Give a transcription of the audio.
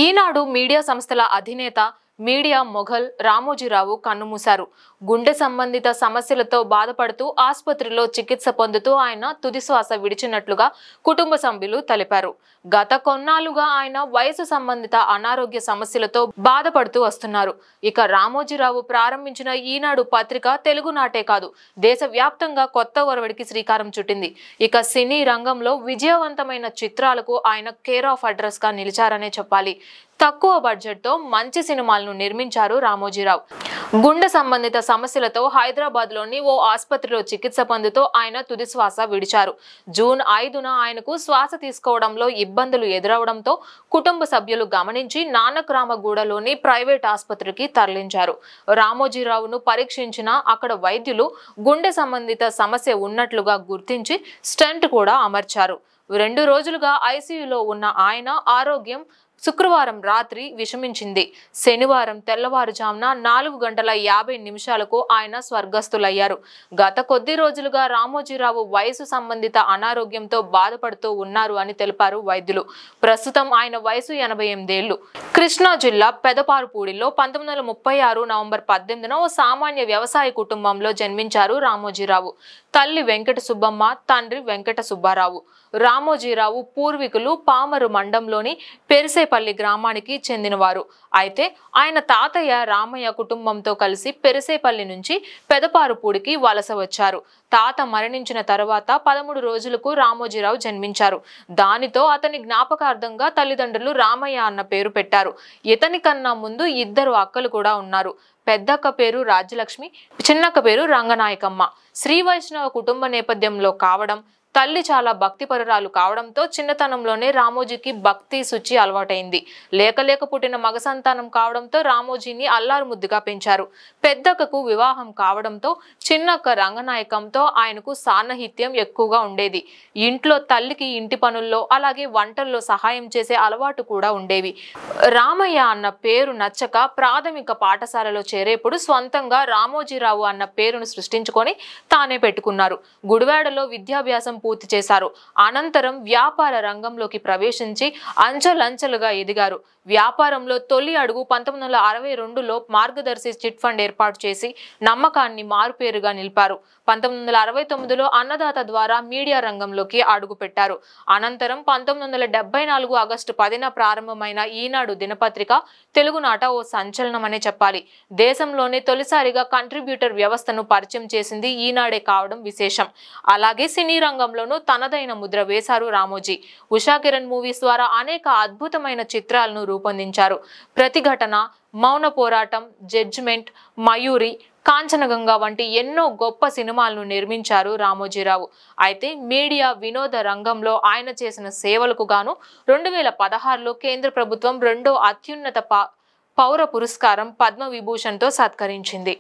ఈనాడు media సంస్థల అధినేత media Mughal Ramoji Rao కన్నుమూశారు. గుండె సంబంధిత సమస్యలతో బాధపడుతూ ఆసుపత్రిలో చికిత్స పొందుతూ ఆయన తుదిశ్వాస విడిచినట్లుగా కుటుంబ సభ్యులు తెలిపారు. గత కొన్నాళ్లుగా ఆయన వయసు సంబంధిత అనారోగ్య సమస్యలతో బాధపడుతూ వస్తున్నారు. ఇక రామోజీరావు ప్రారంభించిన ఈనాడు పత్రిక తెలుగునాటే కాదు దేశవ్యాప్తంగా కొత్త ఒరవడికి శ్రీకారం చుట్టింది. ఇక సినీ రంగంలో విజయవంతమైన చిత్రాలకు ఆయన కేర్ ఆఫ్ అడ్రస్ గా నిలిచారనే చెప్పాలి. తక్కువ బడ్జెట్ తో మంచి సినిమాలను నిర్మించారు రామోజీరావు. గుండె సంబంధిత సమస్యలతో హైదరాబాద్ లోని ఓ ఆసుపత్రిలో చికిత్స పొందుతూ ఆయన తుదిశ్వాస విడిచారు. జూన్ 5న ఆయనకు శ్వాస తీసుకోవడంలో ఇబ్బందులు ఎదురవడంతో కుటుంబ సభ్యులు గమనించి నానక్రామగూడలోని ప్రైవేట్ ఆసుపత్రికి తరలించారు. రామోజీరావును పరీక్షించిన అక్కడ వైద్యులు గుండె సంబంధిత సమస్య ఉన్నట్లుగా గుర్తించి స్టెంట్ కూడా అమర్చారు. 2 రోజులుగా ఐసీయూలో ఉన్న ఆయన ఆరోగ్యం శుక్రవారం రాత్రి విషమించింది. శనివారం తెల్లవారుజామున 4:50 ఆయన స్వర్గస్థులయ్యారు. గత కొద్ది రోజులుగా రామోజీరావు వయసు సంబంధిత అనారోగ్యంతో బాధపడుతూ ఉన్నారు అని తెలిపారు వైద్యులు. ప్రస్తుతం ఆయన వయసు 88 ఏళ్లు. కృష్ణా జిల్లా పెదపారుపూడిలో 1936 నవంబర్ 18న ఓ సామాన్య వ్యవసాయ కుటుంబంలో జన్మించారు రామోజీరావు. తల్లి వెంకట సుబ్బమ్మ, తండ్రి వెంకట సుబ్బారావు. రామోజీరావు పూర్వీకులు పామరు మండలంలోని పెరిసేపల్లి గ్రామానికి చెందినవారు. అయితే ఆయన తాతయ్య రామయ్య కుటుంబంతో కలిసి పెరిసేపల్లి నుంచి పెదపారుపూడికి వలస వచ్చారు. తాత మరణించిన తర్వాత 13 రోజులకు రామోజీరావు జన్మించారు. దానితో అతని జ్ఞాపకార్థంగా తల్లిదండ్రులు రామయ్య అన్న పేరు పెట్టారు. ఇతని కన్నా ముందు 2 అక్కలు కూడా ఉన్నారు. పెద్దక్క పేరు రాజ్యలక్ష్మి, చిన్నక్క పేరు రంగనాయకమ్మ. శ్రీ వైష్ణవ కుటుంబ నేపథ్యంలో కావడం, తల్లి చాలా భక్తిపరురాలు కావడంతో చిన్నతనంలోనే రామోజీకి భక్తి శుచి అలవాటైంది. లేక పుట్టిన మగ సంతానం కావడంతో రామోజీని అల్లారు ముద్దుగా పెంచారు. పెద్దక్కకు వివాహం కావడంతో చిన్నక్క రంగనాయకంతో ఆయనకు సాన్నిహిత్యం ఎక్కువగా ఉండేది. ఇంట్లో తల్లికి ఇంటి పనుల్లో అలాగే వంటల్లో సహాయం చేసే అలవాటు కూడా ఉండేవి. రామయ్య అన్న పేరు నచ్చక ప్రాథమిక పాఠశాలలో చేరేప్పుడు స్వంతంగా రామోజీరావు అన్న పేరును సృష్టించుకొని తానే పెట్టుకున్నారు. గుడివాడలో విద్యాభ్యాసం పూర్తి చేశారు. అనంతరం వ్యాపార రంగంలోకి ప్రవేశించి అంచెలంచెలుగా ఎదిగారు. వ్యాపారంలో తొలి అడుగు 1962లో మార్గదర్శి చిట్ ఫండ్ ఏర్పాటు చేసి నమ్మకాన్ని మారుపేరుగా నిలిపారు. 1969లో అన్నదాత ద్వారా మీడియా రంగంలోకి అడుగు పెట్టారు. అనంతరం 1974 ఆగస్టు 10న ప్రారంభమైన ఈనాడు దినపత్రిక తెలుగునాట ఓ సంచలనమనే చెప్పాలి. దేశంలోనే తొలిసారిగా కంట్రిబ్యూటర్ వ్యవస్థను పరిచయం చేసింది ఈనాడే కావడం విశేషం. అలాగే సినీ రంగంలోనూ తనదైన ముద్ర వేశారు రామోజీ. ఉషా కిరణ్ మూవీస్ ద్వారా అనేక అద్భుతమైన చిత్రాలను రూపొందించారు. ప్రతిఘటన, మౌన పోరాటం, జడ్జిమెంట్, మయూరి, కాంచనగంగా వంటి ఎన్నో గొప్ప సినిమాలను నిర్మించారు రామోజీరావు. అయితే మీడియా వినోద రంగంలో ఆయన చేసిన సేవలకు గాను 2016లో కేంద్ర ప్రభుత్వం 2వ అత్యున్నత పౌర పురస్కారం పద్మవిభూషణ్తో సత్కరించింది.